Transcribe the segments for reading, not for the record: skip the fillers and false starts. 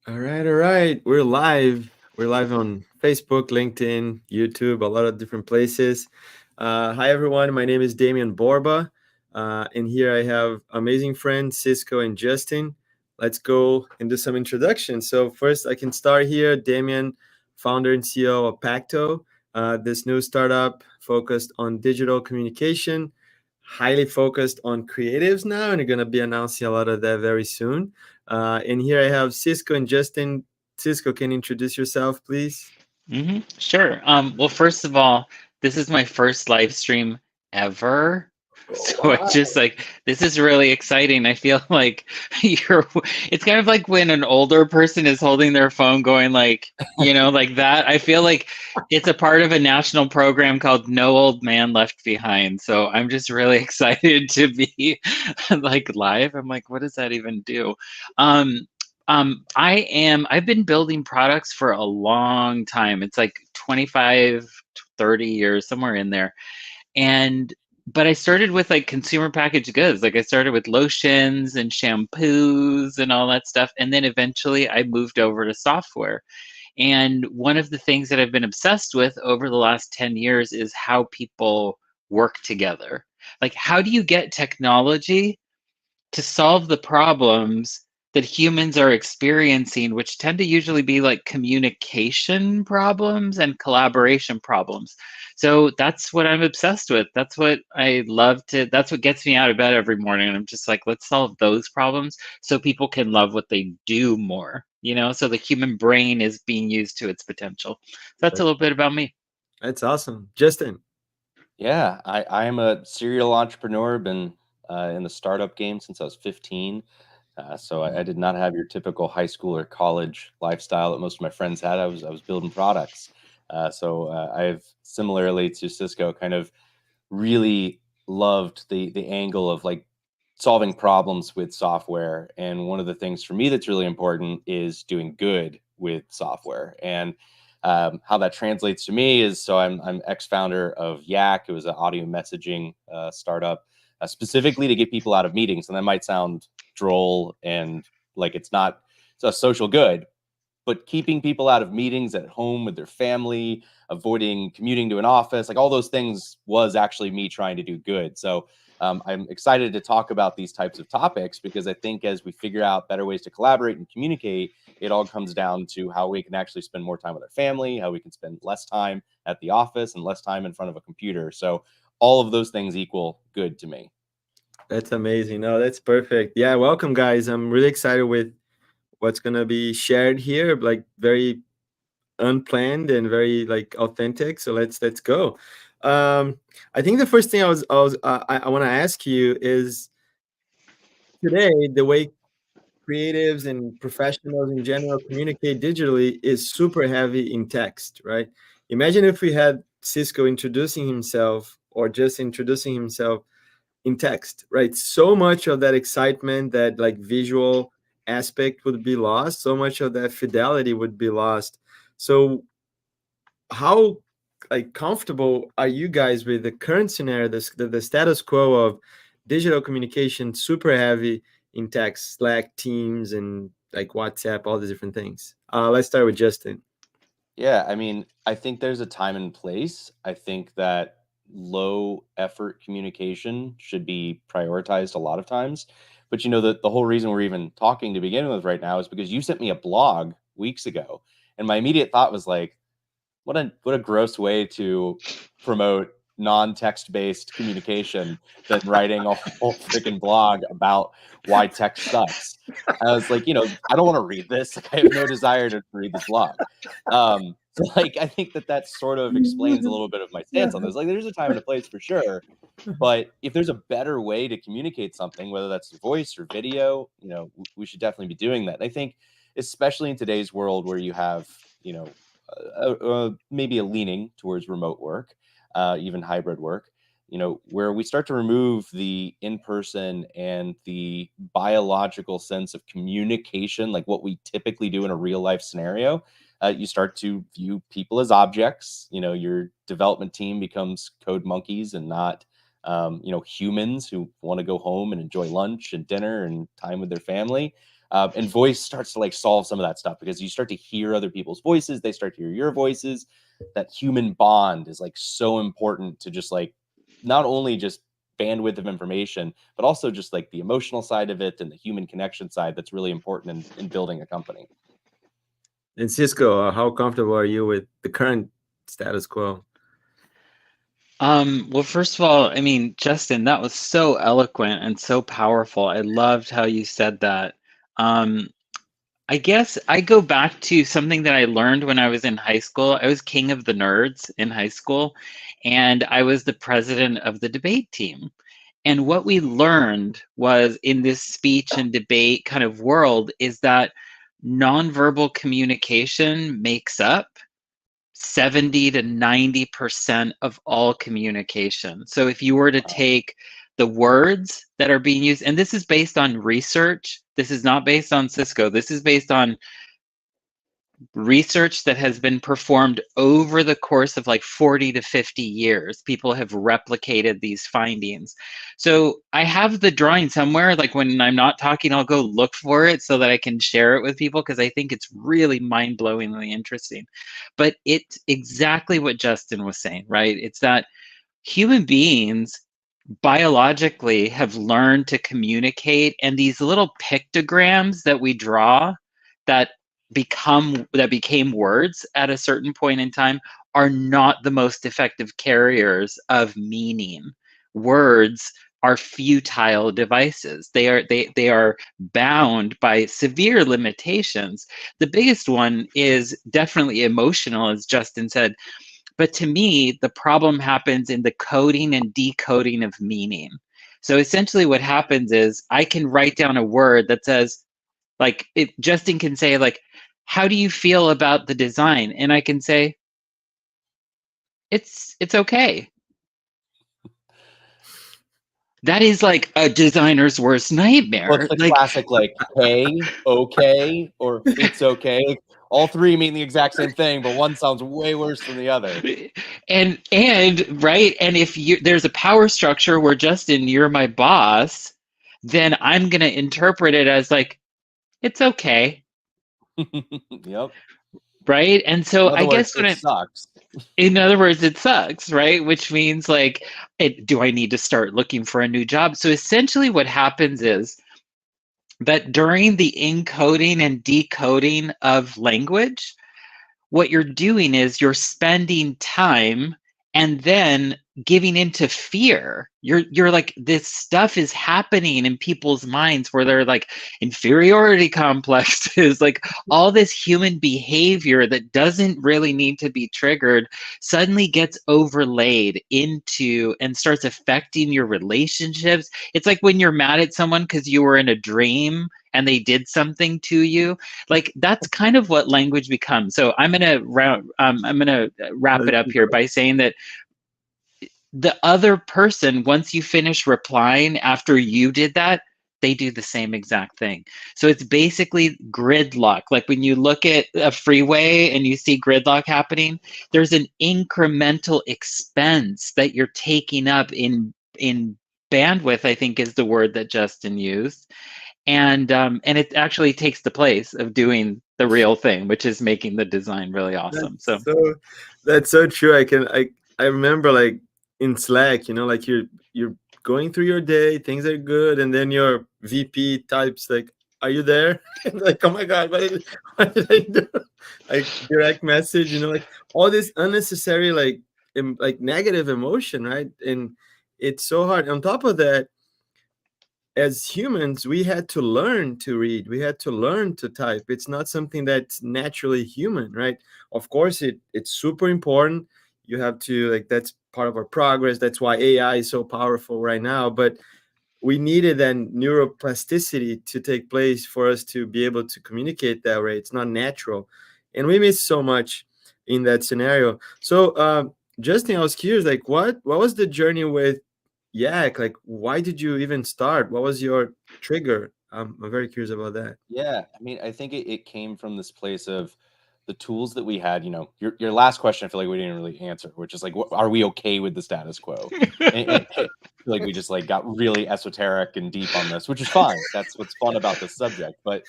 All right, all right. We're live. We're live on Facebook, LinkedIn, YouTube, a lot of different places. Hi, everyone. My name is Damian Borba. And here I have amazing friends, Cisco and Justin. Let's go and do some introductions. So, first, I can start here. Damian, founder and CEO of Pacto, this new startup focused on digital communication, highly focused on creatives now, and you're going to be announcing a lot of that very soon. And here I have Cisco and Justin. Cisco, can you introduce yourself, please? Sure. Well, first of all, this is my first live stream ever. Oh, So I wow. just this is really exciting. I feel like it's kind of like when an older person is holding their phone going like that. I feel like it's a part of a national program called No Old Man Left Behind. So I'm just really excited to be like live. I'm like, what does that even do? Um, I've been building products for a long time. It's like 25, 30 years, somewhere in there. And but I started with like consumer packaged goods. Like I started with lotions and shampoos and all that stuff. And then eventually I moved over to software. And one of the things that I've been obsessed with over the last 10 years is how people work together. Like, how do you get technology to solve the problems that humans are experiencing, which tend to usually be like communication problems and collaboration problems. So that's what I'm obsessed with. That's what I love to, that's what gets me out of bed every morning. And I'm just like, let's solve those problems so people can love what they do more, so the human brain is being used to its potential. So that's a little bit about me. That's awesome. Justin. Yeah, I am a serial entrepreneur. Been in the startup game since I was 15. So I did not have your typical high school or college lifestyle that most of my friends had. I was building products. I've similarly to Cisco kind of really loved the angle of like solving problems with software. And one of the things for me that's really important is doing good with software. And how that translates to me is I'm ex-founder of Yak. It was an audio messaging startup specifically to get people out of meetings. And that might sound droll and like it's a social good, but keeping people out of meetings at home with their family, avoiding commuting to an office, like all those things was actually me trying to do good. So I'm excited to talk about these types of topics because I think as we figure out better ways to collaborate and communicate, it all comes down to how we can actually spend more time with our family, how we can spend less time at the office and less time in front of a computer. So all of those things equal good to me. That's amazing. No, that's perfect. Yeah, welcome, guys. I'm really excited with what's gonna be shared here. Like very unplanned and very like authentic. So let's go. I think the first thing I want to ask you is today the way creatives and professionals in general communicate digitally is super heavy in text, right? Imagine if we had Cisco introducing himself or just introducing himself in text, right? So much of that excitement, that like visual aspect would be lost. So much of that fidelity would be lost. So how like comfortable are you guys with the current scenario, the status quo of digital communication super heavy in text, Slack, Teams, and like WhatsApp, all these different things? Let's start with Justin. Yeah, I mean, I think there's a time and place. I think that low effort communication should be prioritized a lot of times. But the whole reason we're even talking to begin with right now is because you sent me a blog weeks ago. And my immediate thought was like, what a gross way to promote non-text based communication than writing a whole freaking blog about why text sucks. I was like, I don't want to read this. Like, I have no desire to read this blog. So I think that sort of explains a little bit of my stance on this. Like, there's a time and a place for sure, but if there's a better way to communicate something, whether that's voice or video, we should definitely be doing that. And I think, especially in today's world where you have, maybe a leaning towards remote work, even hybrid work, where we start to remove the in person and the biological sense of communication, like what we typically do in a real life scenario. You start to view people as objects. Your development team becomes code monkeys and not humans who want to go home and enjoy lunch and dinner and time with their family. And voice starts to like solve some of that stuff, because you start to hear other people's voices, they start to hear your voices. That human bond is like so important to just like not only just bandwidth of information, but also just like the emotional side of it and the human connection side that's really important in building a company. And Cisco, how comfortable are you with the current status quo? Well, first of all, I mean, Justin, that was so eloquent and so powerful. I loved how you said that. I guess I go back to something that I learned when I was in high school. I was king of the nerds in high school, and I was the president of the debate team. And what we learned was in this speech and debate kind of world is that nonverbal communication makes up 70 to 90% of all communication. So if you were to take the words that are being used, and this is based on research, this is not based on Cisco, this is based on research that has been performed over the course of like 40 to 50 years. People have replicated these findings. So I have the drawing somewhere, like when I'm not talking, I'll go look for it so that I can share it with people, because I think it's really mind-blowingly interesting. But it's exactly what Justin was saying, right? It's that human beings biologically have learned to communicate, and these little pictograms that we draw that became words at a certain point in time are not the most effective carriers of meaning. Words are futile devices. They are bound by severe limitations. The biggest one is definitely emotional, as Justin said. But to me, the problem happens in the coding and decoding of meaning. So essentially what happens is I can write down a word that says, like, Justin can say, like, how do you feel about the design? And I can say, it's okay. That is like a designer's worst nightmare. Well, it's the classic, like, hey, okay, or it's okay. All three mean the exact same thing, but one sounds way worse than the other. And right, and if there's a power structure where, Justin, you're my boss, then I'm gonna interpret it as like, it's okay. Yep. Right. And so I guess when it sucks. In other words, it sucks, right? Which means like, do I need to start looking for a new job? So essentially what happens is that during the encoding and decoding of language, what you're doing is you're spending time and then giving into fear. You're like, this stuff is happening in people's minds where they're like inferiority complexes, like all this human behavior that doesn't really need to be triggered suddenly gets overlaid into and starts affecting your relationships. It's like when you're mad at someone because you were in a dream and they did something to you. Like that's kind of what language becomes. So I'm gonna wrap it up here by saying that the other person, once you finish replying after you did that, they do the same exact thing. So it's basically gridlock. Like when you look at a freeway and you see gridlock happening, there's an incremental expense that you're taking up in bandwidth, I think is the word that Justin used. And it actually takes the place of doing the real thing, which is making the design really awesome. That's so true. I remember like in Slack, like you're going through your day, things are good, and then your VP types like, "Are you there?" And like, oh my god, what did I do? Like direct message, like all this unnecessary like negative emotion, right? And it's so hard. On top of that, as humans, we had to learn to read. We had to learn to type. It's not something that's naturally human, right? Of course, it's super important. You have to like that's part of our progress. That's why AI is so powerful right now. But we needed then neuroplasticity to take place for us to be able to communicate that way. It's not natural, and we miss so much in that scenario. So, Justin, I was curious, like, what was the journey with Yak? Like, why did you even start? What was your trigger? I'm very curious about that. Yeah, I mean, I think it came from this place of the tools that we had, your last question, I feel like we didn't really answer, which is like, are we okay with the status quo? And I feel like we just like got really esoteric and deep on this, which is fine. That's what's fun about this subject. But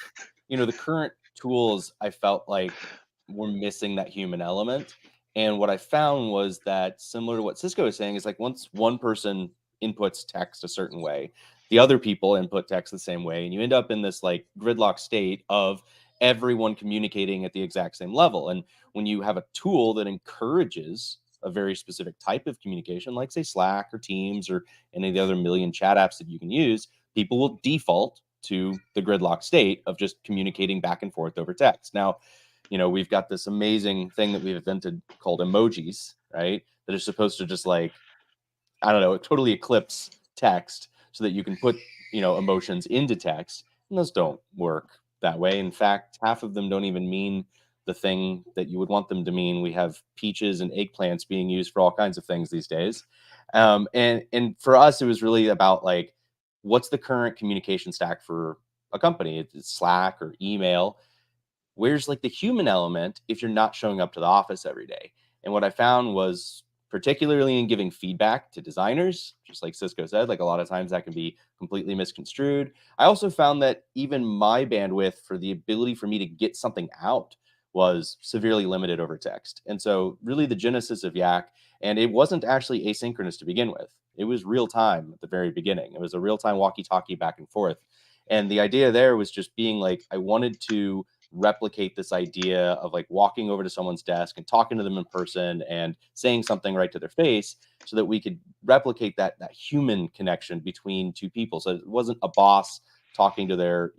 the current tools, I felt like were missing that human element. And what I found was that, similar to what Cisco is saying, is like once one person inputs text a certain way, the other people input text the same way, and you end up in this like gridlock state of everyone communicating at the exact same level. And when you have a tool that encourages a very specific type of communication, like say Slack or Teams or any of the other million chat apps that you can use, people will default to the gridlock state of just communicating back and forth over text. Now, we've got this amazing thing that we've invented called emojis, right? That are supposed to just like, I don't know, totally eclipse text so that you can put, emotions into text. And those don't work that way. In fact, half of them don't even mean the thing that you would want them to mean. We have peaches and eggplants being used for all kinds of things these days. And for us, it was really about like, what's the current communication stack for a company? It's Slack or email. Where's like the human element if you're not showing up to the office every day? And what I found was, particularly in giving feedback to designers, just like Cisco said, like a lot of times that can be completely misconstrued. I also found that even my bandwidth for the ability for me to get something out was severely limited over text. And so really the genesis of Yak, and it wasn't actually asynchronous to begin with. It was real time at the very beginning. It was a real time walkie-talkie back and forth. And the idea there was just being like, I wanted to replicate this idea of like walking over to someone's desk and talking to them in person and saying something right to their face, so that we could replicate that human connection between two people. So it wasn't a boss talking to their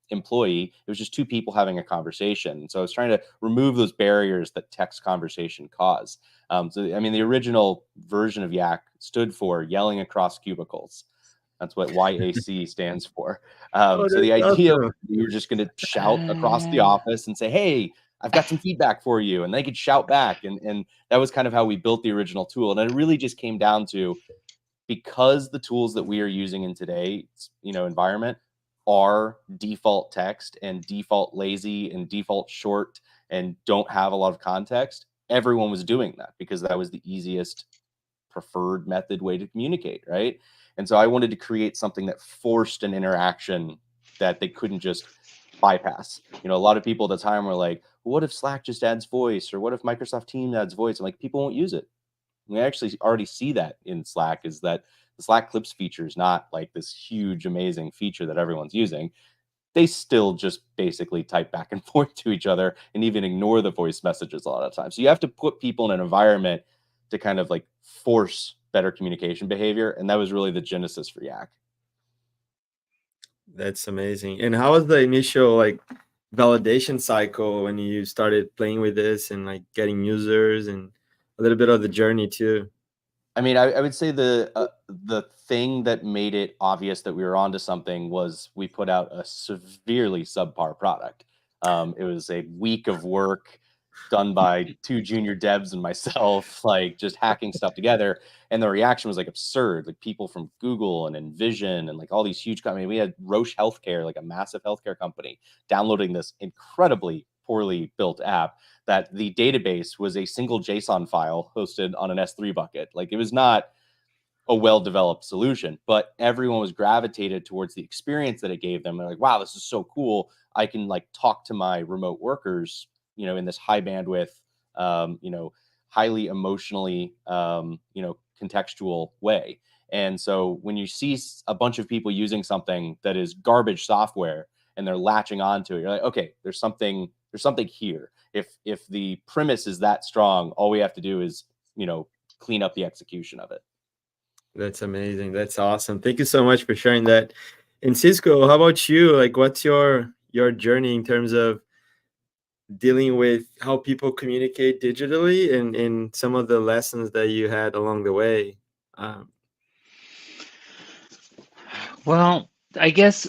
employee, it was just two people having a conversation. So I was trying to remove those barriers that text conversation cause. So I mean, the original version of Yak stood for yelling across cubicles. That's what YAC stands for. So the idea awesome. you were just going to shout across the office and say, "Hey, I've got some feedback for you," and they could shout back. And that was kind of how we built the original tool. And it really just came down to, because the tools that we are using in today's environment are default text and default lazy and default short and don't have a lot of context, everyone was doing that because that was the easiest preferred method way to communicate, right? And so I wanted to create something that forced an interaction that they couldn't just bypass. A lot of people at the time were like, what if Slack just adds voice? Or what if Microsoft Teams adds voice? I'm like, people won't use it. We actually already see that in Slack, is that the Slack Clips feature is not like this huge, amazing feature that everyone's using. They still just basically type back and forth to each other and even ignore the voice messages a lot of times. So you have to put people in an environment to kind of like force better communication behavior. And that was really the genesis for Yak. That's amazing. And how was the initial like validation cycle when you started playing with this and like getting users, and a little bit of the journey too? I mean, I would say the thing that made it obvious that we were onto something was we put out a severely subpar product. It was a week of work done by two junior devs and myself, like just hacking stuff together. And the reaction was like absurd. Like people from Google and Envision and like all these huge companies. We had Roche Healthcare, like a massive healthcare company, downloading this incredibly poorly built app that the database was a single JSON file hosted on an S3 bucket. Like it was not a well-developed solution, but everyone was gravitated towards the experience that it gave them. They're like, wow, this is so cool. I can like talk to my remote workers, in this high bandwidth, highly emotionally, contextual way. And so when you see a bunch of people using something that is garbage software and they're latching onto it, you're like, okay, there's something here. If the premise is that strong, all we have to do is, clean up the execution of it. That's amazing. That's awesome. Thank you so much for sharing that. And Cisco, how about you? Like, what's your journey in terms of dealing with how people communicate digitally, and some of the lessons that you had along the way? Well, I guess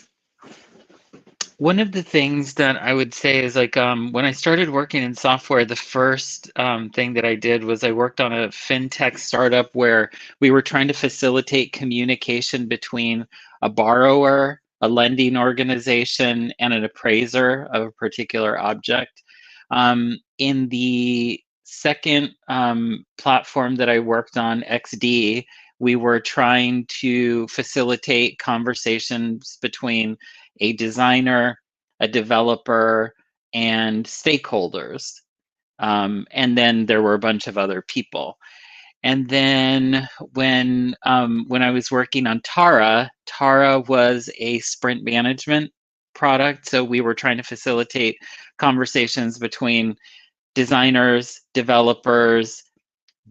one of the things that I would say is like when I started working in software, the first thing that I did was I worked on a fintech startup where we were trying to facilitate communication between a borrower, a lending organization, and an appraiser of a particular object. In the second platform that I worked on, XD, we were trying to facilitate conversations between a designer, a developer, and stakeholders. And then there were a bunch of other people. And then when I was working on Tara, Tara was a sprint management product. So we were trying to facilitate conversations between designers, developers,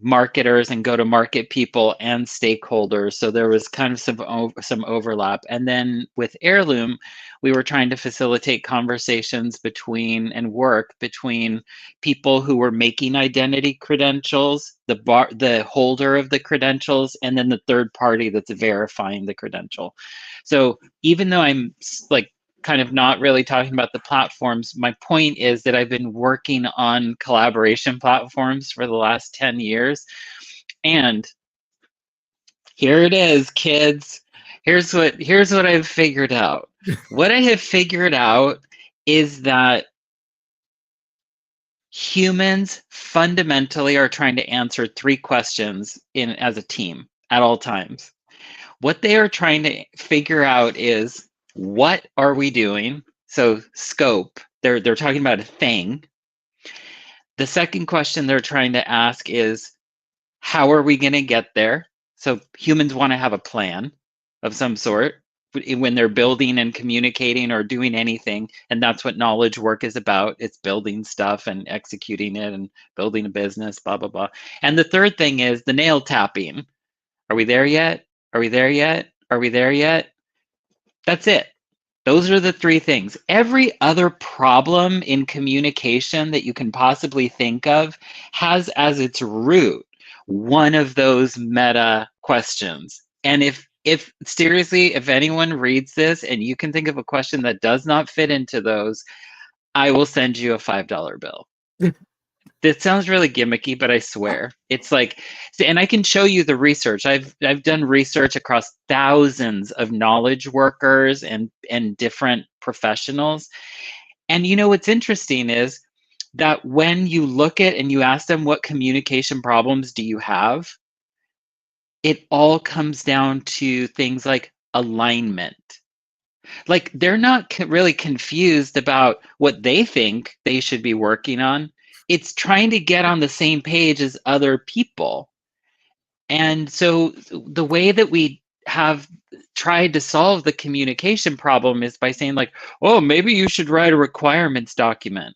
marketers, and go-to-market people and stakeholders. So there was kind of some overlap. And then with Heirloom, we were trying to facilitate conversations between and work between people who were making identity credentials, the holder of the credentials, and then the third party that's verifying the credential. So even though I'm like kind of not really talking about the platforms, my point is that I've been working on collaboration platforms for the last 10 years. And here it is, kids. Here's what I've figured out. What I have figured out is that humans fundamentally are trying to answer 3 questions as a team at all times. What they are trying to figure out is, what are we doing? So scope, they're talking about a thing. The second question they're trying to ask is, how are we going to get there? So humans want to have a plan of some sort when they're building and communicating or doing anything. And that's what knowledge work is about. It's building stuff and executing it and building a business, blah, blah, blah. And the third thing is the nail tapping. Are we there yet? Are we there yet? Are we there yet? That's it. Those are the 3 things. Every other problem in communication that you can possibly think of has as its root one of those meta questions. And if seriously, if anyone reads this and you can think of a question that does not fit into those, I will send you a $5 bill. That sounds really gimmicky, but I swear it's like, and I can show you the research. I've done research across thousands of knowledge workers and different professionals. And you know what's interesting is that when you look at and you ask them, what communication problems do you have? It all comes down to things like alignment. Like they're not really confused about what they think they should be working on. It's trying to get on the same page as other people. And so the way that we have tried to solve the communication problem is by saying like, oh, maybe you should write a requirements document.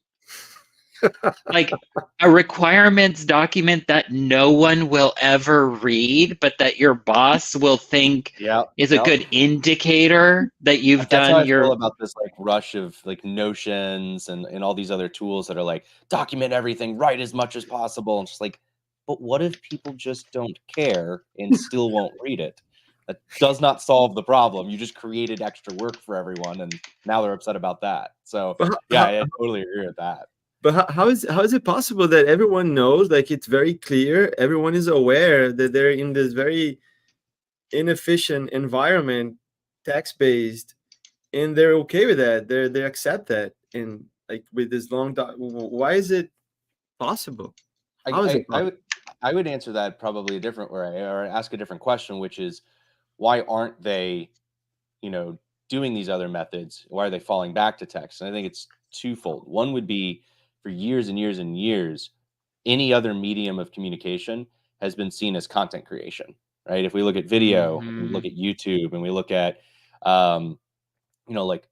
Like a requirements document that no one will ever read, but that your boss will think is a good indicator that you've That's done how I feel about this like rush of like Notions and all these other tools that are like, document everything, write as much as possible. And just like, but what if people just don't care and still won't read it? That does not solve the problem. You just created extra work for everyone, and now they're upset about that. So I totally agree with that. But how is it possible that everyone knows, like it's very clear, everyone is aware that they're in this very inefficient environment, text-based, and they're okay with that, they accept that, and like with this long why is it possible? I would answer that probably a different way, or ask a different question, which is, why aren't they, doing these other methods? Why are they falling back to text? And I think it's twofold. One would be, for years and years and years, any other medium of communication has been seen as content creation, right? If we look at video, and we look at YouTube, and we look at, like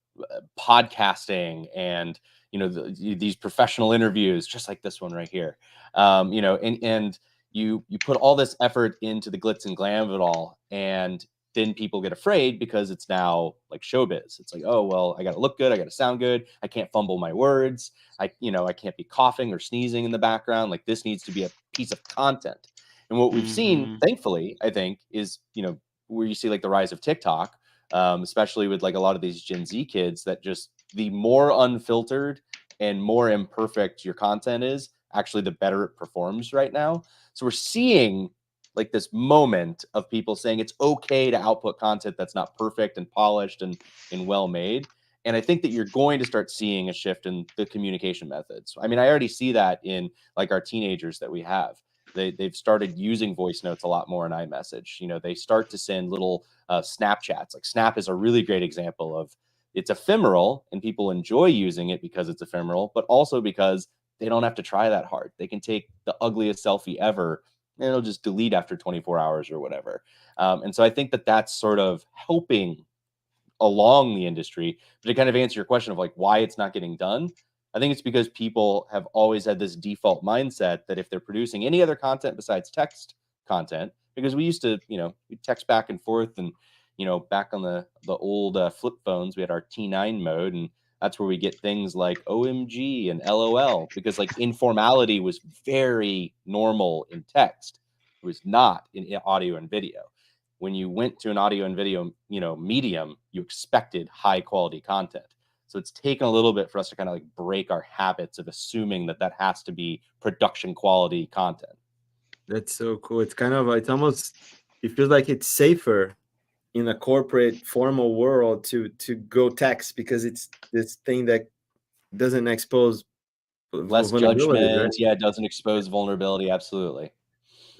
podcasting and, these professional interviews, just like this one right here, and you put all this effort into the glitz and glam of it all, and then people get afraid because it's now like showbiz. It's like, oh, well, I got to look good. I got to sound good. I can't fumble my words. I can't be coughing or sneezing in the background. Like this needs to be a piece of content. And what we've seen, thankfully, I think, is, where you see like the rise of TikTok, especially with like a lot of these Gen Z kids, that just the more unfiltered and more imperfect your content is, actually the better it performs right now. So we're seeing like this moment of people saying it's okay to output content that's not perfect and polished and well made. And I think that you're going to start seeing a shift in the communication methods. I mean, I already see that in like our teenagers that we have. They've started using voice notes a lot more in iMessage. You know, they start to send little Snapchats. Like Snap is a really great example of, it's ephemeral and people enjoy using it because it's ephemeral, but also because they don't have to try that hard. They can take the ugliest selfie ever and it'll just delete after 24 hours or whatever. And so I think that that's sort of helping along the industry. But to kind of answer your question of like why it's not getting done, I think it's because people have always had this default mindset that if they're producing any other content besides text content, because we used to, you know, we text back and forth, and you know, back on the old flip phones, we had our T9 mode, and that's where we get things like OMG and LOL, because like informality was very normal in text. It was not in audio and video. When you went to an audio and video, you know, medium, you expected high quality content. So it's taken a little bit for us to kind of like break our habits of assuming that that has to be production quality content. That's so cool. It's kind of, it's almost, it feels like it's safer in a corporate formal world to go text, because it's this thing that doesn't expose Less vulnerability, right? judgment. Yeah, it doesn't expose vulnerability. Absolutely.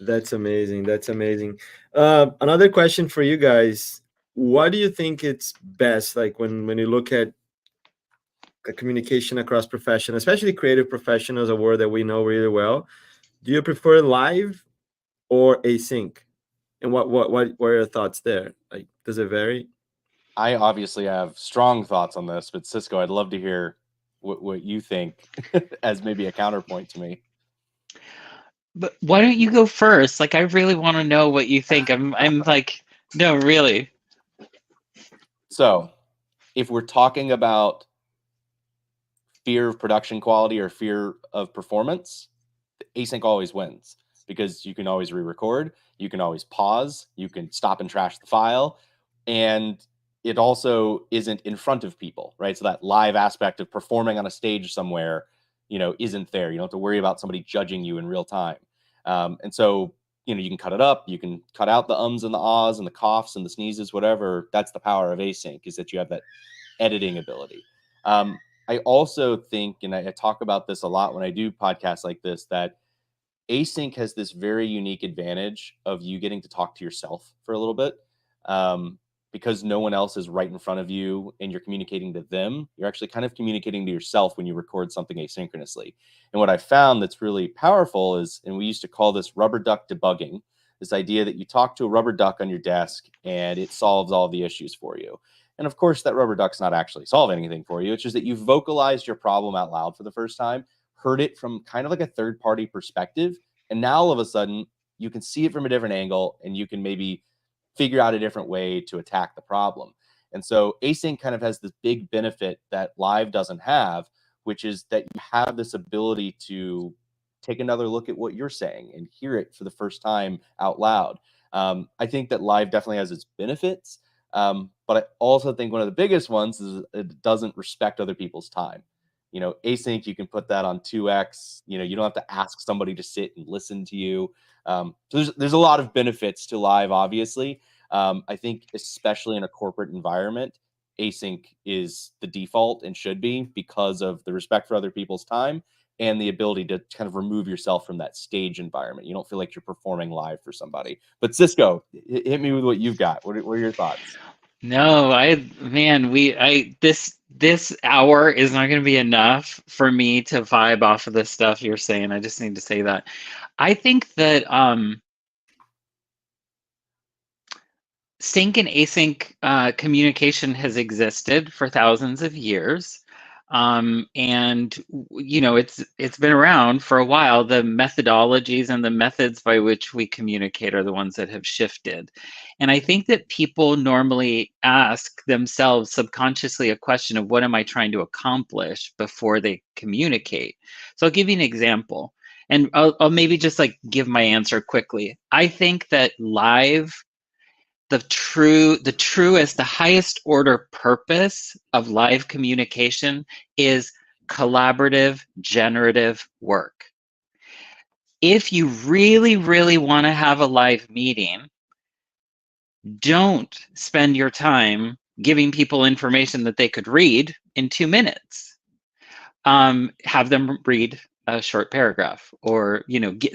That's amazing. That's amazing. Another question for you guys: what do you think it's best, like when you look at communication across profession, especially creative professionals, a word that we know really well? Do you prefer live or async? And what are your thoughts there? Like, does it vary? I obviously have strong thoughts on this, but Cisco, I'd love to hear what you think as maybe a counterpoint to me. But why don't you go first? Like, I really want to know what you think. I'm like, no, really. So if we're talking about fear of production quality or fear of performance, async always wins, because you can always re-record, you can always pause, you can stop and trash the file, and it also isn't in front of people, right? So that live aspect of performing on a stage somewhere, you know, isn't there. You don't have to worry about somebody judging you in real time. And so, you know, you can cut it up, you can cut out the ums and the ahs and the coughs and the sneezes, whatever. That's the power of async, is that you have that editing ability. I also think, and I talk about this a lot when I do podcasts like this, that async has this very unique advantage of you getting to talk to yourself for a little bit. Because no one else is right in front of you and you're communicating to them, you're actually kind of communicating to yourself when you record something asynchronously. And what I found that's really powerful is, and we used to call this rubber duck debugging, this idea that you talk to a rubber duck on your desk and it solves all the issues for you. And of course, that rubber duck's not actually solving anything for you. It's just that you've vocalized your problem out loud for the first time, heard it from kind of like a third-party perspective, and now all of a sudden you can see it from a different angle and you can maybe figure out a different way to attack the problem. And so async kind of has this big benefit that live doesn't have, which is that you have this ability to take another look at what you're saying and hear it for the first time out loud. I think that live definitely has its benefits, but I also think one of the biggest ones is it doesn't respect other people's time. You know, async, you can put that on 2x. You know, you don't have to ask somebody to sit and listen to you. So there's a lot of benefits to live, obviously. I think especially in a corporate environment, async is the default and should be, because of the respect for other people's time and the ability to kind of remove yourself from that stage environment. You don't feel like you're performing live for somebody. But Cisco, hit me with what you've got. What are your thoughts? No, this hour is not going to be enough for me to vibe off of the stuff you're saying. I just need to say that. I think that sync and async communication has existed for thousands of years. And you know, it's been around for a while. The methodologies and the methods by which we communicate are the ones that have shifted. And I think that people normally ask themselves subconsciously a question of, what am I trying to accomplish, before they communicate. So I'll give you an example, and I'll maybe just like give my answer quickly. I think that live, the truest, the highest order purpose of live communication is collaborative, generative work. If you really, really want to have a live meeting, don't spend your time giving people information that they could read in 2 minutes. Have them read a short paragraph, or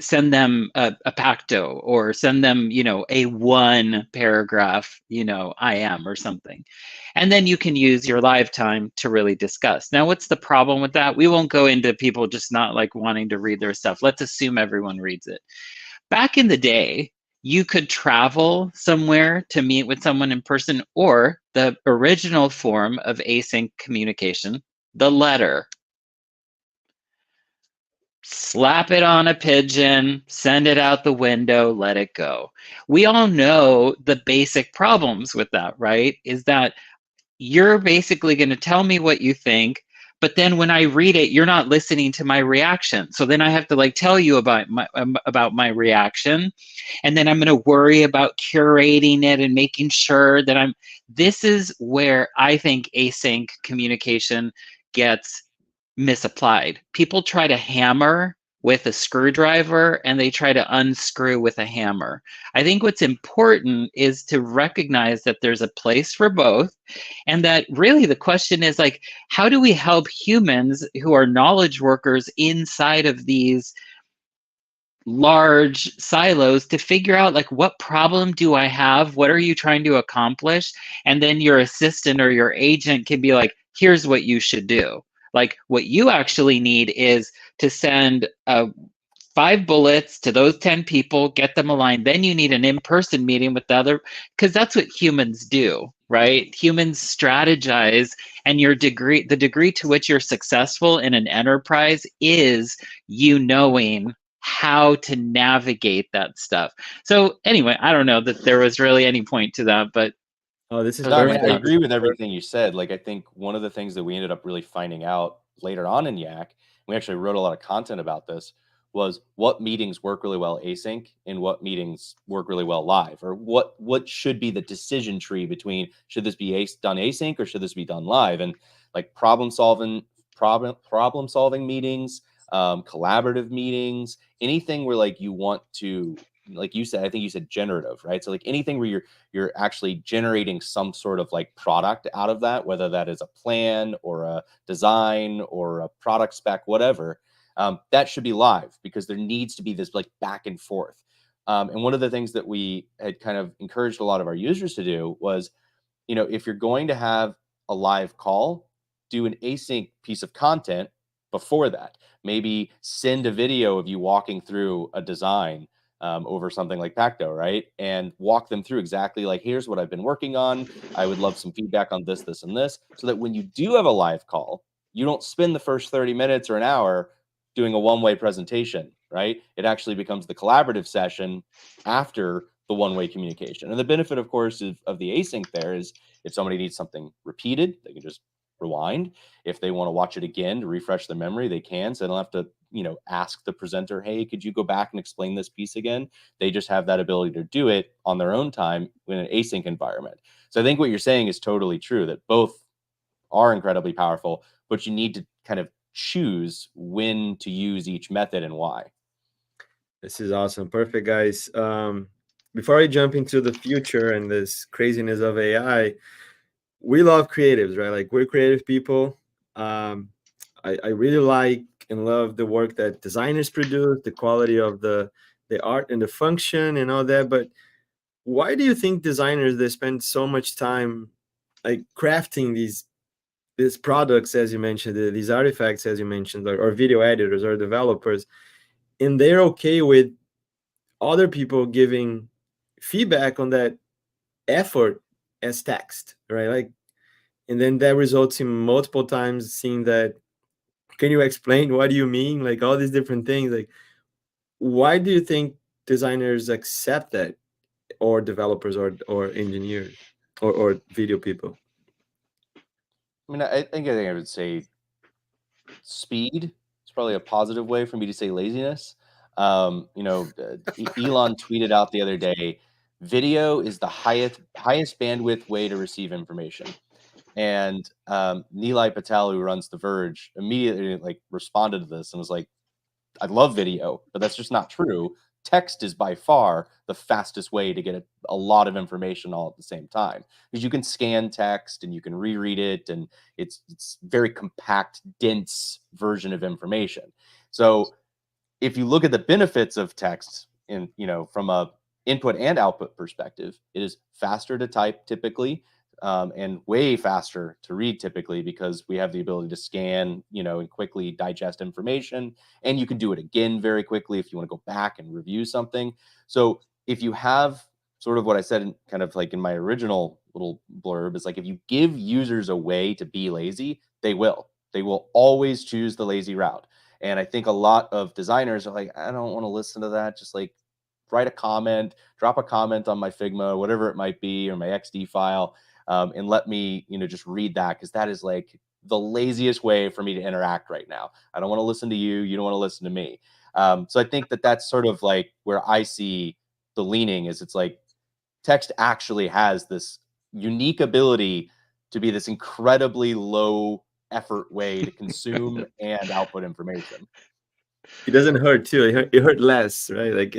send them a pacto, or send them a 1 paragraph IM or something, and then you can use your live time to really discuss. Now, what's the problem with that? We won't go into people just not like wanting to read their stuff. Let's assume everyone reads it. Back in the day, you could travel somewhere to meet with someone in person, or the original form of async communication, the letter. Slap it on a pigeon, send it out the window, let it go. We all know the basic problems with that, right? Is that you're basically going to tell me what you think, but then when I read it, you're not listening to my reaction. So then I have to like tell you about my reaction, and then I'm going to worry about curating it and making sure that this is where I think async communication gets misapplied. People try to hammer with a screwdriver, and they try to unscrew with a hammer. I think what's important is to recognize that there's a place for both, and that really the question is like, how do we help humans who are knowledge workers inside of these large silos to figure out like, what problem do I have? What are you trying to accomplish? And then your assistant or your agent can be like, here's what you should do. Like, what you actually need is to send 5 bullets to those 10 people, get them aligned. Then you need an in-person meeting with the other, because that's what humans do, right? Humans strategize, and the degree to which you're successful in an enterprise is you knowing how to navigate that stuff. So anyway, I don't know that there was really any point to that, but Oh, this is No, I mean, I perfect. agree with everything you said. Like, I think one of the things that we ended up really finding out later on in Yak, we actually wrote a lot of content about this, was what meetings work really well async and what meetings work really well live, or what should be the decision tree between, should this be done async or should this be done live? And like problem solving meetings, collaborative meetings, anything where like you want to, like you said, I think you said generative, right? So like anything where you're actually generating some sort of like product out of that, whether that is a plan or a design or a product spec, whatever, that should be live, because there needs to be this like back and forth. And one of the things that we had kind of encouraged a lot of our users to do was, if you're going to have a live call, do an async piece of content before that. Maybe send a video of you walking through a design over something like Pacto, right? And walk them through exactly like, here's what I've been working on. I would love some feedback on this, this, and this, so that when you do have a live call, you don't spend the first 30 minutes or an hour doing a one-way presentation, right? It actually becomes the collaborative session after the one-way communication. And the benefit, of course, of the async there is if somebody needs something repeated, they can just rewind. If they want to watch it again to refresh their memory, they can. So they don't have to, ask the presenter, hey, could you go back and explain this piece again? They just have that ability to do it on their own time in an async environment. So I think what you're saying is totally true, that both are incredibly powerful, but you need to kind of choose when to use each method and why. This is awesome. Perfect, guys. Before I jump into the future and this craziness of AI, we love creatives, right? Like, we're creative people. I really like and love the work that designers produce, the quality of the art and the function and all that. But why do you think designers, they spend so much time like crafting these products, as you mentioned, these artifacts, as you mentioned, or video editors or developers, and they're okay with other people giving feedback on that effort as text, right? Like, and then that results in multiple times seeing that, can you explain what do you mean, like all these different things. Like, why do you think designers accept that, or developers or engineers or video people? I mean, I think I would say speed is probably a positive way for me to say laziness. Elon tweeted out the other day, video is the highest bandwidth way to receive information. And Nilay Patel, who runs The Verge, immediately like responded to this and was like, I love video, but that's just not true. text is by far the fastest way to get a lot of information all at the same time, because you can scan text and you can reread it, and it's very compact, dense version of information. So if you look at the benefits of text in, from a input and output perspective, it is faster to type typically, and way faster to read typically, because we have the ability to scan, and quickly digest information. And you can do it again very quickly if you want to go back and review something. So if you have sort of what I said kind of like in my original little blurb, is like, if you give users a way to be lazy, they will always choose the lazy route. And I think a lot of designers are like, I don't want to listen to that. Just like write a comment, drop a comment on my Figma, whatever it might be, or my XD file, and let me, just read that, because that is like the laziest way for me to interact right now. I don't want to listen to you. You don't want to listen to me. So I think that that's sort of like where I see the leaning is. It's like text actually has this unique ability to be this incredibly low effort way to consume and output information. It doesn't hurt too. It hurt less, right? Like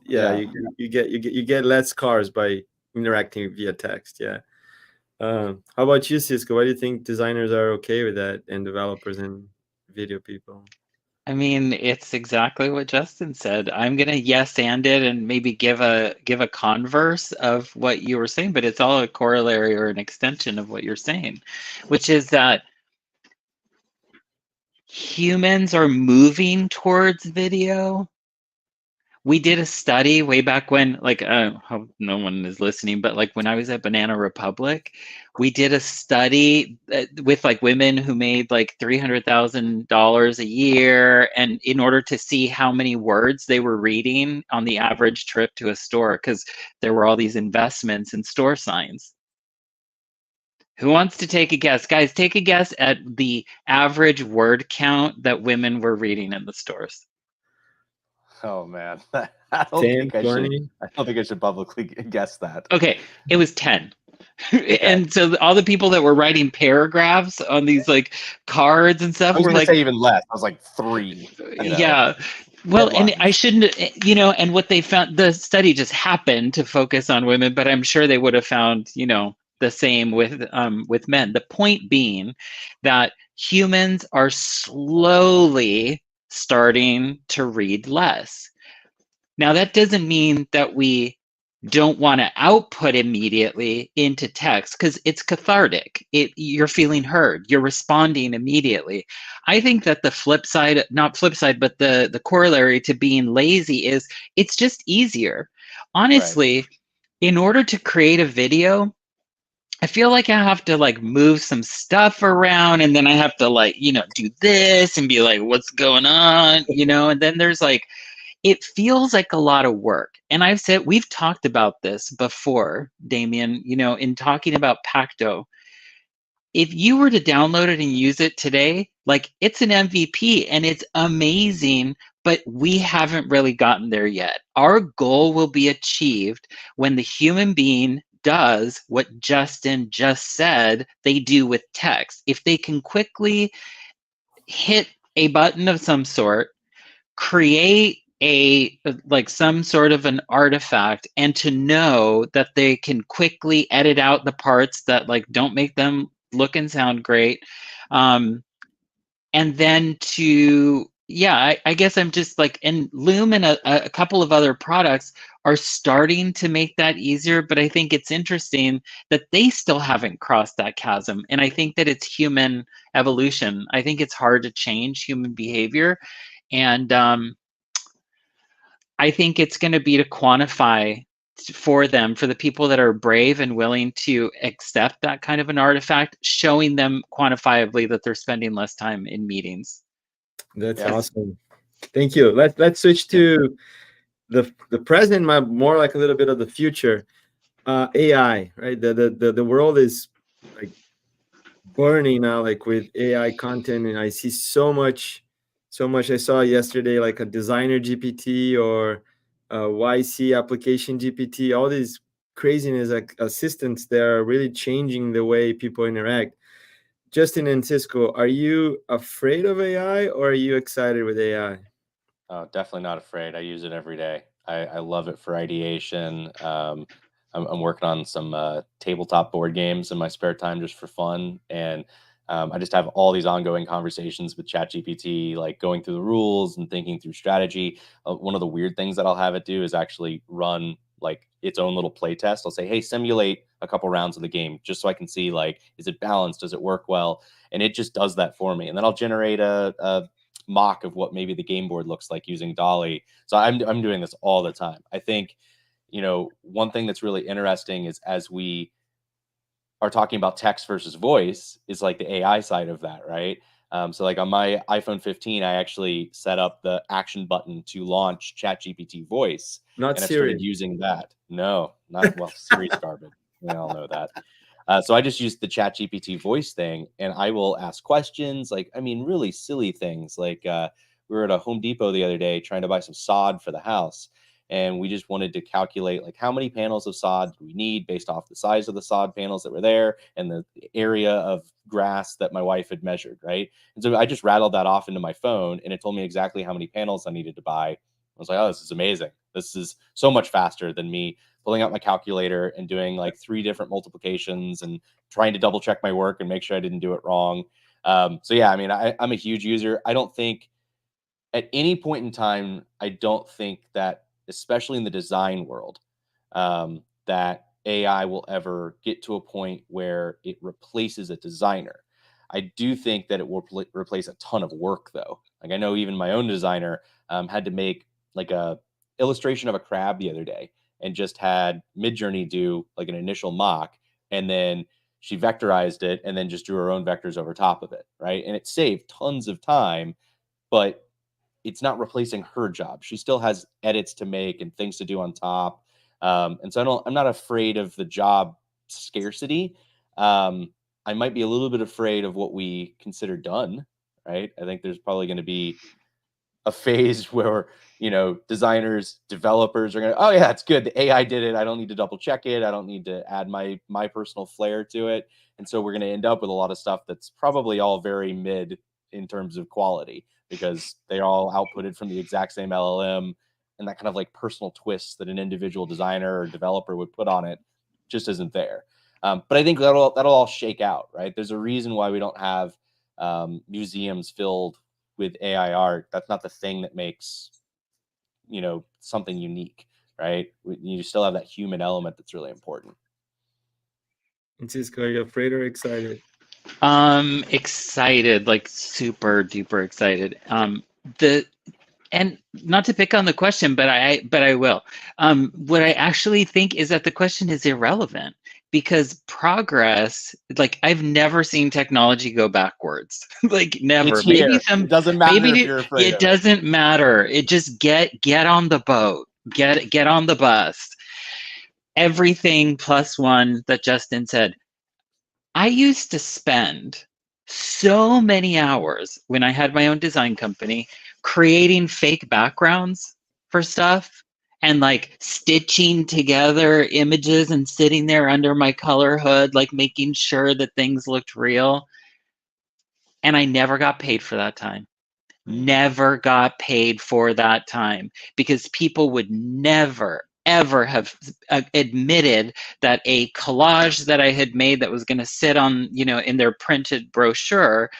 Yeah. you get less cars by interacting via text. Yeah. How about you, Cisco? Why do you think designers are okay with that, and developers and video people? I mean, it's exactly what Justin said. I'm gonna yes and it and maybe give a converse of what you were saying, but it's all a corollary or an extension of what you're saying, which is that humans are moving towards video. We did a study way back when, like, hope no one is listening, but like when I was at Banana Republic, we did a study with like women who made like $300,000 a year, and in order to see how many words they were reading on the average trip to a store, because there were all these investments in store signs. Who wants to take a guess? Guys, take a guess at the average word count that women were reading in the stores. Oh man, I don't 10, think I 20? should. I don't think I should publicly guess that. Okay, it was 10. And so all the people that were writing paragraphs on these like cards and I stuff was were gonna like, say even less. I was like 3. yeah. Well, and I Headlines. shouldn't, and what they found, the study just happened to focus on women, but I'm sure they would have found, the same with men. The point being that humans are slowly starting to read less. Now, that doesn't mean that we don't want to output immediately into text, because it's cathartic. You're feeling heard. You're responding immediately. I think that the flip side, not flip side, but the corollary to being lazy is it's just easier. Honestly, in order to create a video, I feel like I have to like move some stuff around, and then I have to like, do this and be like, what's going on? And then there's like, it feels like a lot of work. And we've talked about this before, Damien, in talking about Pacto. If you were to download it and use it today, like, it's an MVP and it's amazing, but we haven't really gotten there yet. Our goal will be achieved when the human being does what Justin just said they do with text. If they can quickly hit a button of some sort, create some sort of an artifact, and to know that they can quickly edit out the parts that like don't make them look and sound great, and then I guess I'm just like, and Loom and a couple of other products are starting to make that easier, but I think it's interesting that they still haven't crossed that chasm. And I think that it's human evolution. I think it's hard to change human behavior, and I think it's going to be to quantify for them, for the people that are brave and willing to accept that kind of an artifact, showing them quantifiably that they're spending less time in meetings. That's awesome. Thank you. Let's switch to the present, more like a little bit of the future. AI, right? The world is like burning now, like with AI content, and I see so much. I saw yesterday like a designer GPT or a YC application GPT. All these craziness, like assistants, that are really changing the way people interact. Justin and Cisco, are you afraid of AI or are you excited with AI? Oh, definitely not afraid. I use it every day. I love it for ideation. I'm working on some tabletop board games in my spare time just for fun, and I just have all these ongoing conversations with ChatGPT, like going through the rules and thinking through strategy. One of the weird things that I'll have it do is actually run like its own little play test. I'll say, hey, simulate a couple rounds of the game just so I can see, like, is it balanced? Does it work well? And it just does that for me. And then I'll generate a mock of what maybe the game board looks like using Dolly. So I'm doing this all the time. I think, one thing that's really interesting is, as we are talking about text versus voice, is like the AI side of that, right? So like on my iPhone 15, I actually set up the action button to launch ChatGPT voice, Not and I've started Siri. using that. No, not well. Siri's garbage. We all know that. So I just used the ChatGPT voice thing, and I will ask questions, like, I mean, really silly things. Like we were at a Home Depot the other day trying to buy some sod for the house, and we just wanted to calculate, like, how many panels of sod do we need based off the size of the sod panels that were there and the area of grass that my wife had measured, right? And so I just rattled that off into my phone, and it told me exactly how many panels I needed to buy. I was like, oh, this is amazing. This is so much faster than me pulling out my calculator and doing like 3 different multiplications and trying to double check my work and make sure I didn't do it wrong. So yeah, I mean, I'm a huge user. I don't think at any point in time, I don't think that, especially in the design world, that AI will ever get to a point where it replaces a designer. I do think that it will replace a ton of work, though. Like, I know even my own designer had to make like a illustration of a crab the other day, and just had Midjourney do like an initial mock, and then she vectorized it and then just drew her own vectors over top of it, right? And it saved tons of time, but it's not replacing her job. She still has edits to make and things to do on top. And so I'm not afraid of the job scarcity. I might be a little bit afraid of what we consider done, right? I think there's probably going to be a phase where, designers, developers are going to, oh yeah, it's good. The AI did it. I don't need to double check it. I don't need to add my personal flair to it. And so we're going to end up with a lot of stuff that's probably all very mid in terms of quality, because they're all outputted from the exact same LLM, and that kind of like personal twist that an individual designer or developer would put on it just isn't there. But I think that'll all shake out, right? There's a reason why we don't have museums filled with AI art. That's not the thing that makes, something unique, right? You still have that human element that's really important. Francisco, are you afraid or excited? Excited, like super duper excited. And not to pick on the question, but I will. What I actually think is that the question is irrelevant, because progress, like, I've never seen technology go backwards. Like, never. It's here. It doesn't matter if you're afraid it of doesn't matter. It just get on the boat, get on the bus. Everything plus one that Justin said. I used to spend so many hours when I had my own design company creating fake backgrounds for stuff, and like stitching together images and sitting there under my color hood, like making sure that things looked real. And I never got paid for that time. Never got paid for that time, because people would never ever have admitted that a collage that I had made that was going to sit on, in their printed brochure,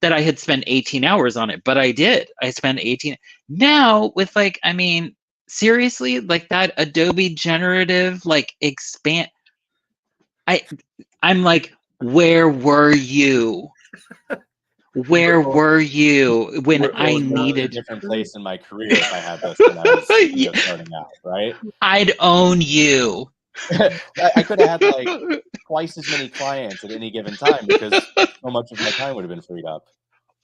that I had spent 18 hours on it. But I did. I spent 18. Now with, like, I mean, seriously, like that Adobe generative, like, expand. I'm like, where were you? Where were you when I needed? A different place in my career if I had this when I was starting out, right? I'd own you. I could have had like twice as many clients at any given time, because so much of my time would have been freed up.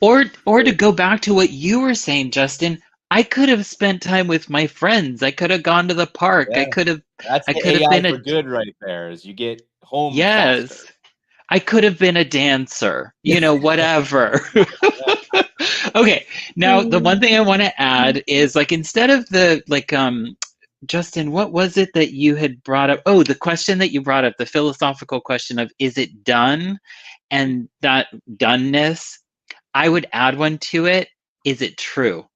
Or to go back to what you were saying, Justin, I could have spent time with my friends. I could have gone to the park. Yeah. I could have. That's I the could AI have been for good right there. Is you get home yes. faster. I could have been a dancer. Whatever. Okay. Now, the one thing I want to add is, like, instead of the, like, Justin, what was it that you had brought up? Oh, the question that you brought up, the philosophical question of, is it done? And that doneness, I would add one to it. Is it true?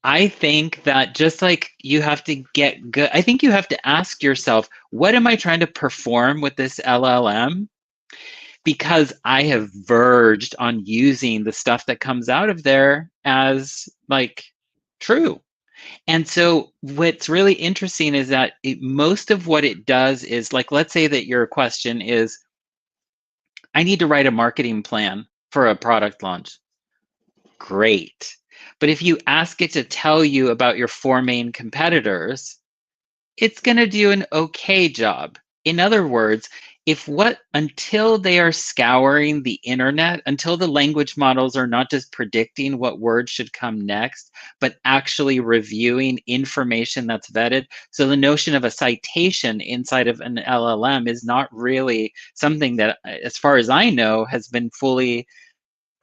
I think that just like you have to get good, I think you have to ask yourself, what am I trying to perform with this LLM? Because I have verged on using the stuff that comes out of there as like true. And so what's really interesting is that most of what it does is like, let's say that your question is, I need to write a marketing plan for a product launch. Great. But if you ask it to tell you about your four main competitors, it's going to do an okay job. In other words, until they are scouring the internet, until the language models are not just predicting what words should come next, but actually reviewing information that's vetted. So the notion of a citation inside of an LLM is not really something that, as far as I know, has been fully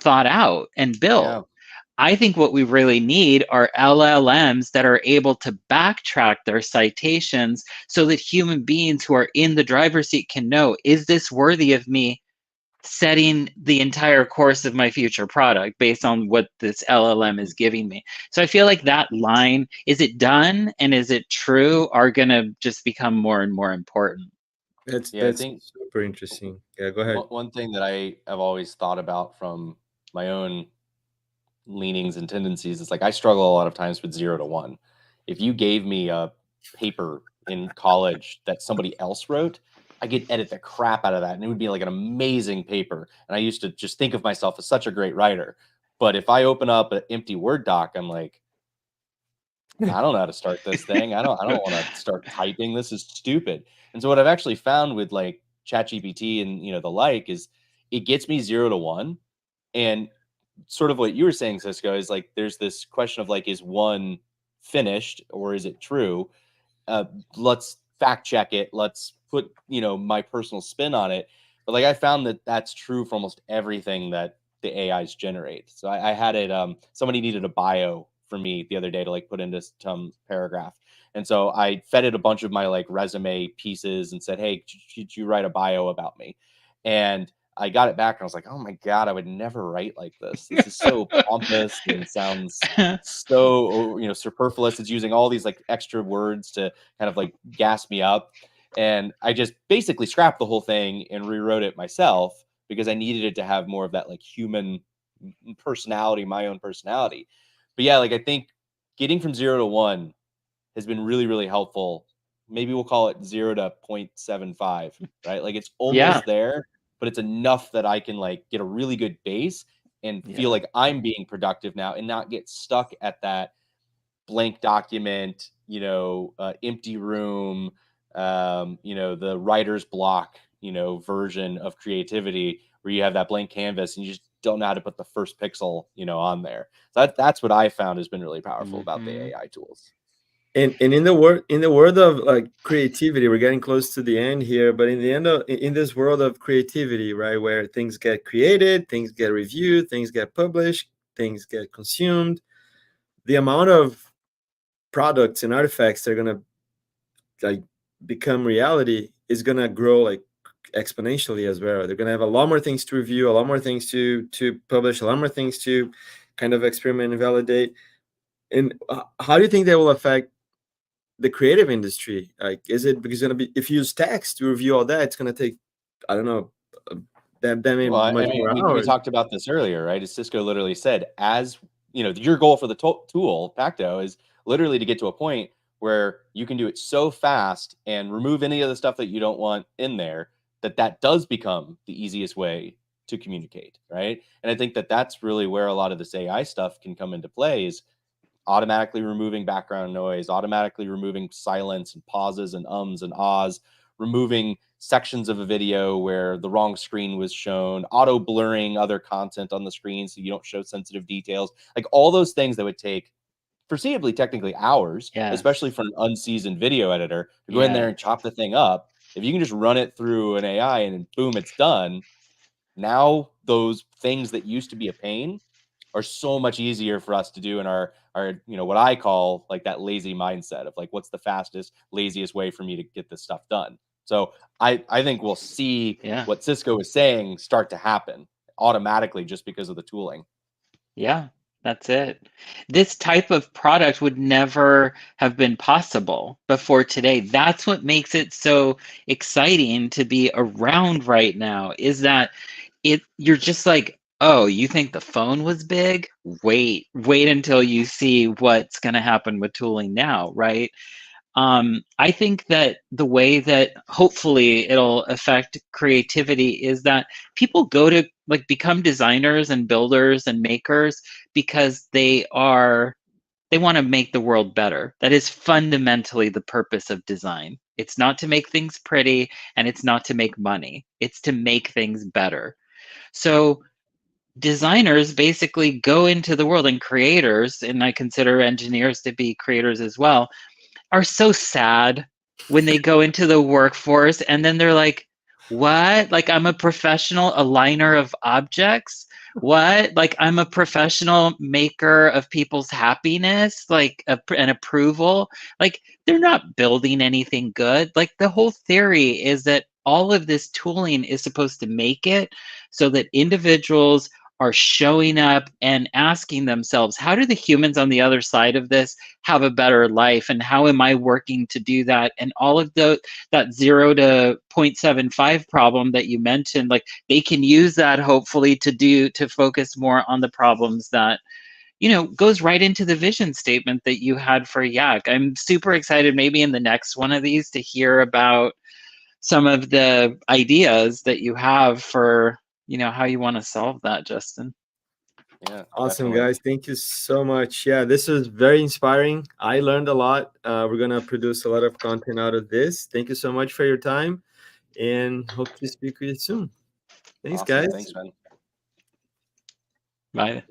thought out and built. Yeah. I think what we really need are LLMs that are able to backtrack their citations so that human beings who are in the driver's seat can know, is this worthy of me setting the entire course of my future product based on what this LLM is giving me? So I feel like that line, is it done and is it true, are going to just become more and more important. Yeah, I That's think super interesting. Yeah, go ahead. one thing that I have always thought about from my own leanings and tendencies is like I struggle a lot of times with 0 to 1. If you gave me a paper in college that somebody else wrote, I could edit the crap out of that and it would be like an amazing paper. And I used to just think of myself as such a great writer. But if I open up an empty Word doc, I'm like, I don't know how to start this thing. I don't want to start typing. This is stupid. And so what I've actually found with like ChatGPT and the like is it gets me 0 to 1. And sort of what you were saying, Cisco, is like there's this question of like, is one finished or is it true? Let's fact check it. Let's put my personal spin on it. But like I found that that's true for almost everything that the AIs generate. So I had it. Somebody needed a bio for me the other day to like put into some paragraph, and so I fed it a bunch of my like resume pieces and said, "Hey, could you write a bio about me?" And I got it back and I was like, "Oh my god, I would never write like this. This is so pompous and sounds so superfluous. It's using all these like extra words to kind of like gas me up." And I just basically scrapped the whole thing and rewrote it myself because I needed it to have more of that like human personality, my own personality. But yeah, like I think getting from 0 to 1 has been really, really helpful. Maybe we'll call it 0 to 0.75, right? Like it's Yeah. almost there, but it's enough that I can like get a really good base and feel Yeah. like I'm being productive now and not get stuck at that blank document, empty room, the writer's block, version of creativity where you have that blank canvas and you just don't know how to put the first pixel, on there. So that's what I found has been really powerful about the Mhm. AI tools. And in the world of like creativity, we're getting close to the end here, but in this world of creativity, right, where things get created, things get reviewed, things get published, things get consumed, the amount of products and artifacts that are gonna like become reality is gonna grow like exponentially as well. They're gonna have a lot more things to review, a lot more things to publish, a lot more things to kind of experiment and validate. And how do you think that will affect the creative industry? Like, is it because it's gonna be, if you use text to review all that, it's gonna take, I don't know, uh, that many Well, I much mean, more we hours. talked about this earlier, right? As Cisco literally said, as your goal for the tool Pacto is literally to get to a point where you can do it so fast and remove any of the stuff that you don't want in there that does become the easiest way to communicate, right? And I think that that's really where a lot of this AI stuff can come into play is automatically removing background noise, automatically removing silence and pauses and ums and ahs, removing sections of a video where the wrong screen was shown, auto blurring other content on the screen so you don't show sensitive details. Like all those things that would take foreseeably technically hours, Yes. especially for an unseasoned video editor to go in there Yes. and chop the thing up. If you can just run it through an AI and boom, it's done. Now those things that used to be a pain are so much easier for us to do in our what I call like that lazy mindset of like what's the fastest laziest way for me to get this stuff done. So I think we'll see Yeah. what Cisco is saying start to happen automatically just because of the tooling. Yeah. That's it. This type of product would never have been possible before today. That's what makes it so exciting to be around right now, is that you're just like, oh, you think the phone was big? Wait until you see what's going to happen with tooling now, right? I think that the way that hopefully it'll affect creativity is that people go to like become designers and builders and makers because they want to make the world better. That is fundamentally the purpose of design. It's not to make things pretty and it's not to make money. It's to make things better. So designers basically go into the world, and creators, and I consider engineers to be creators as well, are so sad when they go into the workforce and then they're like, what? Like, I'm a professional aligner of objects? What? Like, I'm a professional maker of people's happiness, like an approval? Like, they're not building anything good. Like, the whole theory is that all of this tooling is supposed to make it so that individuals are showing up and asking themselves, how do the humans on the other side of this have a better life, and how am I working to do that? And all of that 0 to 0.75 problem that you mentioned, like, they can use that hopefully to focus more on the problems that, goes right into the vision statement that you had for Yak. I'm super excited maybe in the next one of these to hear about some of the ideas that you have for, how you want to solve that, Justin. Yeah, Awesome, definitely. guys. Thank you so much. Yeah, this was very inspiring. I learned a lot. We're going to produce a lot of content out of this. Thank you so much for your time, and hope to speak with you soon. Thanks, Awesome. guys. Thanks, man. Bye.